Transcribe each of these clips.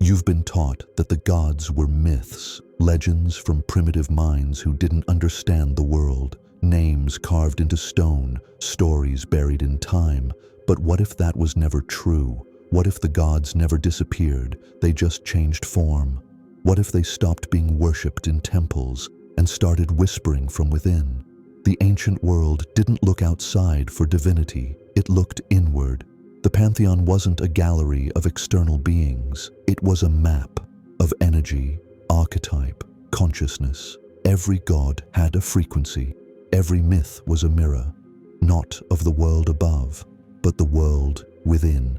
You've been taught that the gods were myths, legends from primitive minds who didn't understand the world, names carved into stone, stories buried in time. But what if that was never true? What if the gods never disappeared, they just changed form? What if they stopped being worshipped in temples and started whispering from within? The ancient world didn't look outside for divinity, it looked inward. The pantheon wasn't a gallery of external beings, it was a map of energy, archetype, consciousness. Every god had a frequency, every myth was a mirror, not of the world above, but the world within.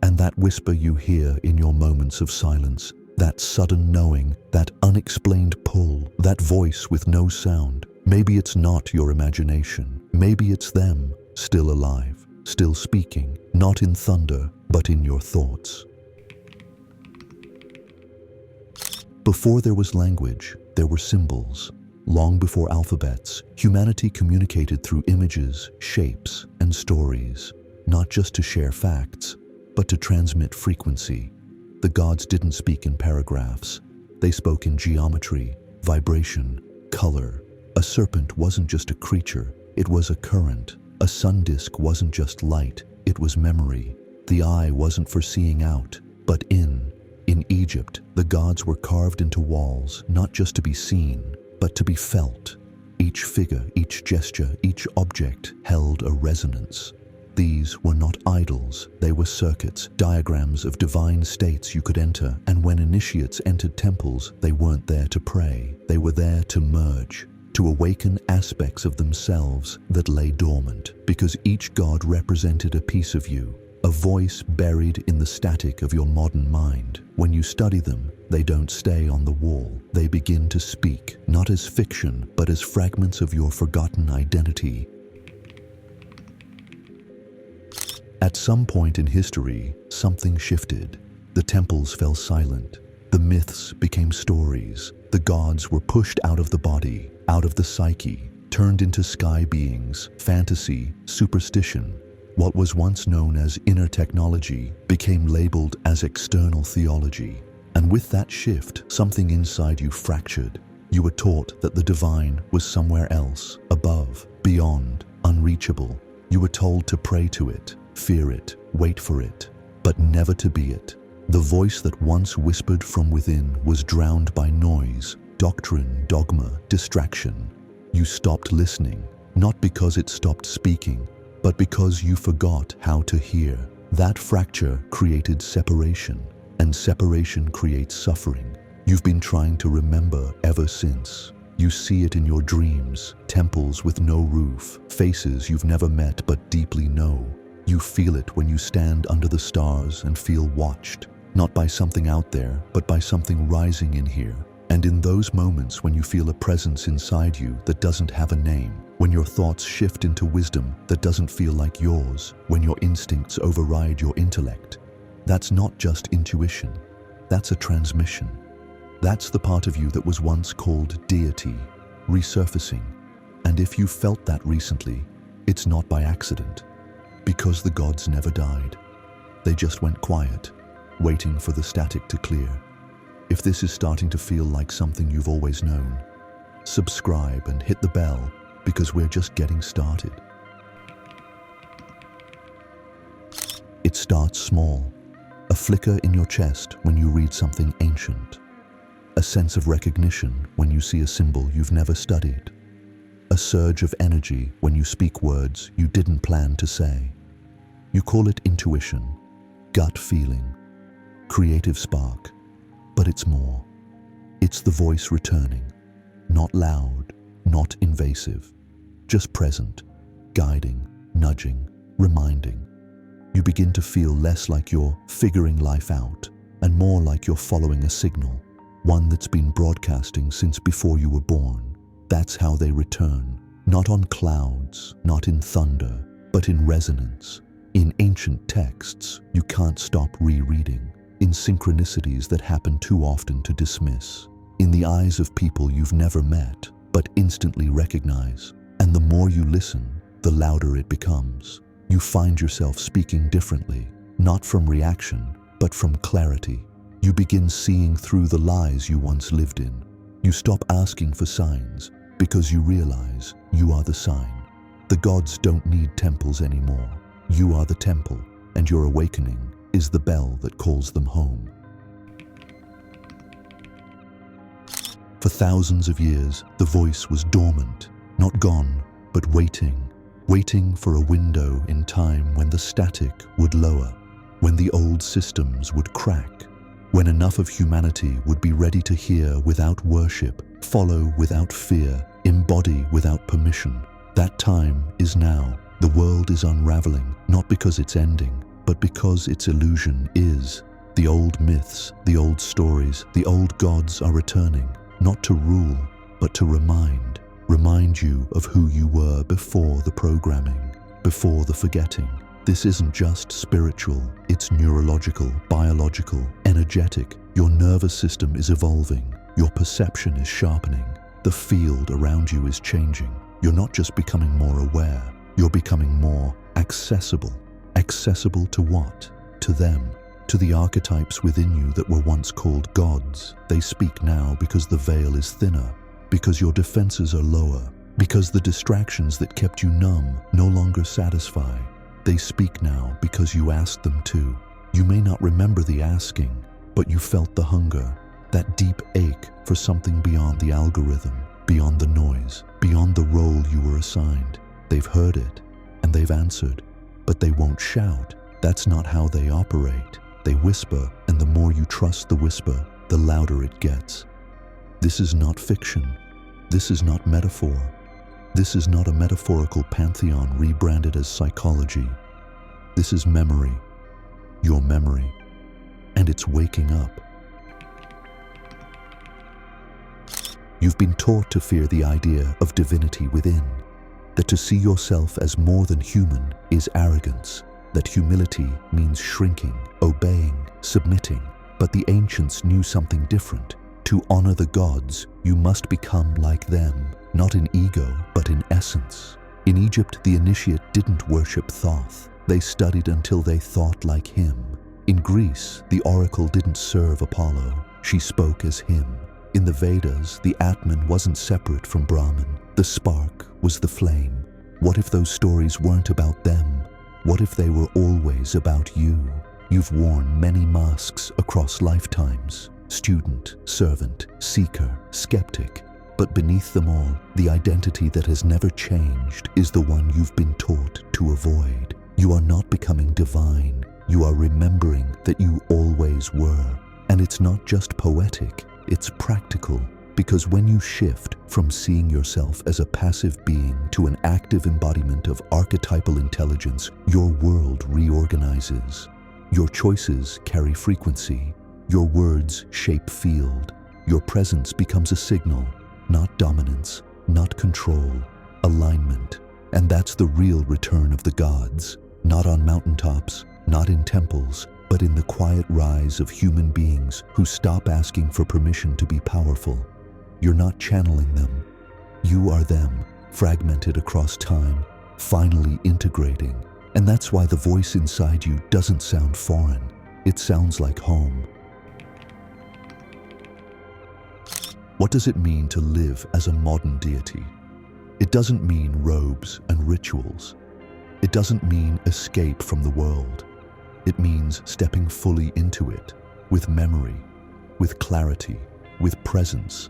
And that whisper you hear in your moments of silence, that sudden knowing, that unexplained pull, that voice with no sound, maybe it's not your imagination, maybe it's them, still alive, still speaking, not in thunder, but in your thoughts. Before there was language, there were symbols. Long before alphabets, humanity communicated through images, shapes, and stories, not just to share facts, but to transmit frequency. The gods didn't speak in paragraphs. They spoke in geometry, vibration, color. A serpent wasn't just a creature, it was a current. A sun disk wasn't just light, it was memory. The eye wasn't for seeing out, but in. In Egypt, the gods were carved into walls, not just to be seen, but to be felt. Each figure, each gesture, each object held a resonance. These were not idols, they were circuits, diagrams of divine states you could enter, and when initiates entered temples, they weren't there to pray, they were there to merge, to awaken aspects of themselves that lay dormant, because each god represented a piece of you, a voice buried in the static of your modern mind. When you study them, they don't stay on the wall. They begin to speak, not as fiction, but as fragments of your forgotten identity. At some point in history, something shifted. The temples fell silent. The myths became stories. The gods were pushed out of the body, out of the psyche, turned into sky beings, fantasy, superstition. What was once known as inner technology became labeled as external theology. And with that shift, something inside you fractured. You were taught that the divine was somewhere else, above, beyond, unreachable. You were told to pray to it, fear it, wait for it, but never to be it. The voice that once whispered from within was drowned by noise, doctrine, dogma, distraction. You stopped listening, not because it stopped speaking, but because you forgot how to hear. That fracture created separation, and separation creates suffering. You've been trying to remember ever since. You see it in your dreams, temples with no roof, faces you've never met but deeply know. You feel it when you stand under the stars and feel watched, not by something out there, but by something rising in here. And in those moments when you feel a presence inside you that doesn't have a name, when your thoughts shift into wisdom that doesn't feel like yours, when your instincts override your intellect, that's not just intuition, that's a transmission. That's the part of you that was once called deity, resurfacing. And if you felt that recently, it's not by accident, because the gods never died. They just went quiet, waiting for the static to clear. If this is starting to feel like something you've always known, subscribe and hit the bell, because we're just getting started. It starts small, a flicker in your chest when you read something ancient, a sense of recognition when you see a symbol you've never studied, a surge of energy when you speak words you didn't plan to say. You call it intuition, gut feeling, creative spark, but it's more. It's the voice returning, not loud, not invasive, just present, guiding, nudging, reminding. You begin to feel less like you're figuring life out and more like you're following a signal, one that's been broadcasting since before you were born. That's how they return, not on clouds, not in thunder, but in resonance. In ancient texts you can't stop rereading, in synchronicities that happen too often to dismiss, in the eyes of people you've never met but instantly recognize. And the more you listen, the louder it becomes. You find yourself speaking differently, not from reaction, but from clarity. You begin seeing through the lies you once lived in. You stop asking for signs because you realize you are the sign. The gods don't need temples anymore. You are the temple, and your awakening is the bell that calls them home. For thousands of years, the voice was dormant, not gone, but waiting for a window in time when the static would lower, when the old systems would crack, when enough of humanity would be ready to hear without worship, follow without fear, embody without permission. That time is now. The world is unraveling, not because it's ending, but because its illusion is. The old myths, the old stories, the old gods are returning, not to rule, but to remind you of who you were before the programming, before the forgetting. This isn't just spiritual, it's neurological, biological, energetic. Your nervous system is evolving, your perception is sharpening, the field around you is changing. You're not just becoming more aware, you're becoming more accessible. Accessible to what? To them. To the archetypes within you that were once called gods. They speak now because the veil is thinner, because your defenses are lower, because the distractions that kept you numb no longer satisfy. They speak now because you asked them to. You may not remember the asking, but you felt the hunger, that deep ache for something beyond the algorithm, beyond the noise, beyond the role you were assigned. They've heard it, and they've answered, but they won't shout. That's not how they operate. They whisper, and the more you trust the whisper, the louder it gets. This is not fiction. This is not metaphor. This is not a metaphorical pantheon rebranded as psychology. This is memory, your memory, and it's waking up. You've been taught to fear the idea of divinity within, that to see yourself as more than human is arrogance, that humility means shrinking, obeying, submitting. But the ancients knew something different. To honor the gods, you must become like them, not in ego, but in essence. In Egypt, the initiate didn't worship Thoth. They studied until they thought like him. In Greece, the oracle didn't serve Apollo. She spoke as him. In the Vedas, the Atman wasn't separate from Brahman. The spark was the flame. What if those stories weren't about them? What if they were always about you? You've worn many masks across lifetimes. Student, servant, seeker, skeptic. But beneath them all, the identity that has never changed is the one you've been taught to avoid. You are not becoming divine. You are remembering that you always were. And it's not just poetic, it's practical. Because when you shift from seeing yourself as a passive being to an active embodiment of archetypal intelligence, your world reorganizes. Your choices carry frequency. Your words shape field. Your presence becomes a signal, not dominance, not control, alignment. And that's the real return of the gods, not on mountaintops, not in temples, but in the quiet rise of human beings who stop asking for permission to be powerful. You're not channeling them. You are them, fragmented across time, finally integrating. And that's why the voice inside you doesn't sound foreign. It sounds like home. What does it mean to live as a modern deity? It doesn't mean robes and rituals. It doesn't mean escape from the world. It means stepping fully into it, with memory, with clarity, with presence.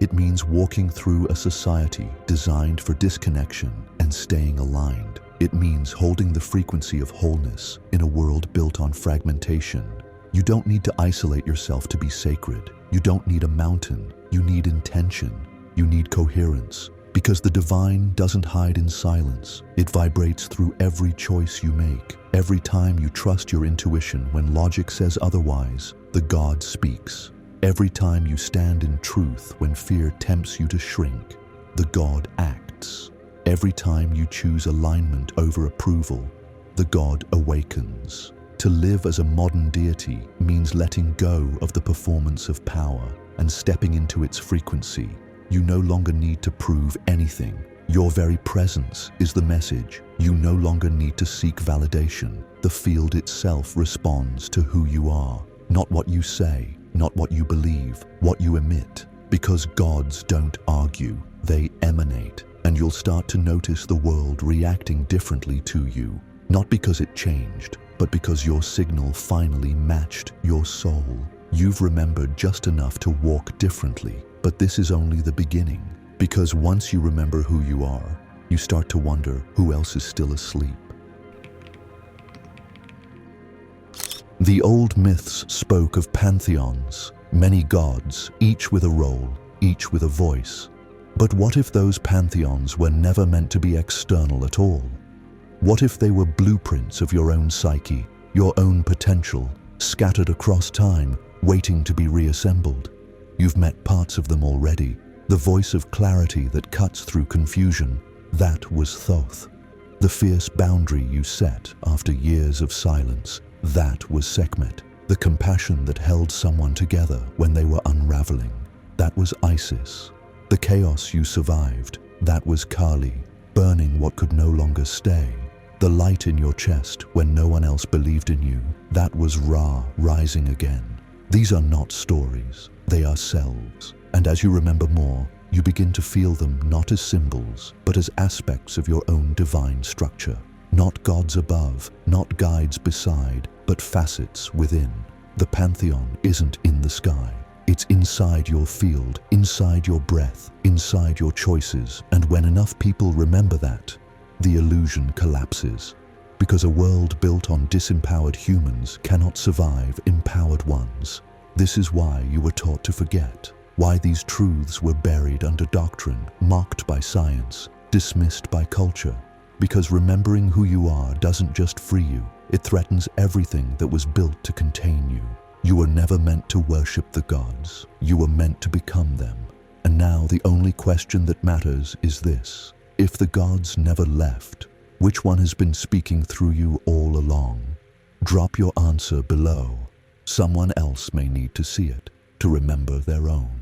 It means walking through a society designed for disconnection and staying aligned. It means holding the frequency of wholeness in a world built on fragmentation. You don't need to isolate yourself to be sacred. You don't need a mountain. You need intention. You need coherence. Because the divine doesn't hide in silence. It vibrates through every choice you make. Every time you trust your intuition when logic says otherwise, the God speaks. Every time you stand in truth when fear tempts you to shrink, the God acts. Every time you choose alignment over approval, the God awakens. To live as a modern deity means letting go of the performance of power and stepping into its frequency. You no longer need to prove anything. Your very presence is the message. You no longer need to seek validation. The field itself responds to who you are. Not what you say, not what you believe, what you emit. Because gods don't argue, they emanate. And you'll start to notice the world reacting differently to you. Not because it changed, but because your signal finally matched your soul. You've remembered just enough to walk differently. But this is only the beginning. Because once you remember who you are, you start to wonder who else is still asleep. The old myths spoke of pantheons, many gods, each with a role, each with a voice. But what if those pantheons were never meant to be external at all? What if they were blueprints of your own psyche, your own potential, scattered across time, waiting to be reassembled? You've met parts of them already. The voice of clarity that cuts through confusion, that was Thoth. The fierce boundary you set after years of silence, that was Sekhmet. The compassion that held someone together when they were unraveling, that was Isis. The chaos you survived, that was Kali, burning what could no longer stay. The light in your chest when no one else believed in you, that was Ra rising again. These are not stories, they are selves. And as you remember more, you begin to feel them not as symbols, but as aspects of your own divine structure. Not gods above, not guides beside, but facets within. The pantheon isn't in the sky. It's inside your field, inside your breath, inside your choices. And when enough people remember that, the illusion collapses. Because a world built on disempowered humans cannot survive empowered ones. This is why you were taught to forget. Why these truths were buried under doctrine, mocked by science, dismissed by culture. Because remembering who you are doesn't just free you, it threatens everything that was built to contain you. You were never meant to worship the gods. You were meant to become them. And now the only question that matters is this. If the gods never left, which one has been speaking through you all along? Drop your answer below. Someone else may need to see it, to remember their own.